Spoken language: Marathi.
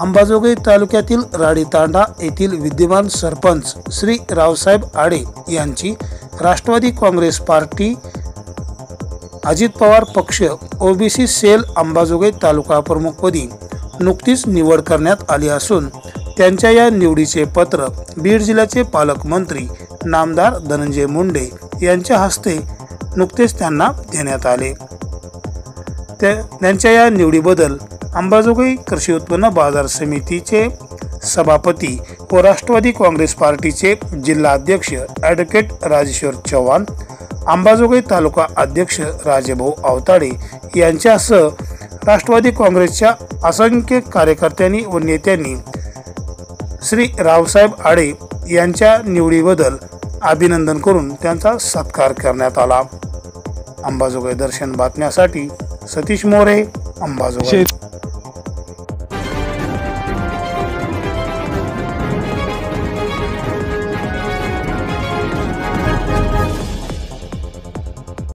अंबाजोगाई तालुक्यातील राडीतांडा येथील विद्यमान सरपंच श्री रावसाहेब आडे यांची राष्ट्रवादी काँग्रेस पार्टी अजित पवार पक्ष ओबीसी सेल अंबाजोगाई तालुका प्रमुखपदी नुकतीच निवड करण्यात आली असून त्यांच्या या निवडीचे पत्र बीड जिल्ह्याचे पालकमंत्री नामदार धनंजय मुंडे यांच्या हस्ते नुकतेच त्यांना देण्यात आले। त्यांच्या या निवडीबद्दल अंबाजोगाई कृषी उत्पन्न बाजार समितीचे सभापती व राष्ट्रवादी काँग्रेस पार्टीचे जिल्हा अध्यक्ष ॲडव्होकेट राजेश्वर चव्हाण, अंबाजोगाई तालुका अध्यक्ष राजेभाऊ अवताडे यांच्यासह राष्ट्रवादी काँग्रेसच्या असंख्य कार्यकर्त्यांनी व नेत्यांनी श्री रावसाहेब आडे यांच्या निवडीबद्दल अभिनंदन करून त्यांचा सत्कार करण्यात आला। अंबाजोगाई दर्शन बातम्यासाठी सतीश मोरे, अंबाजोगाई।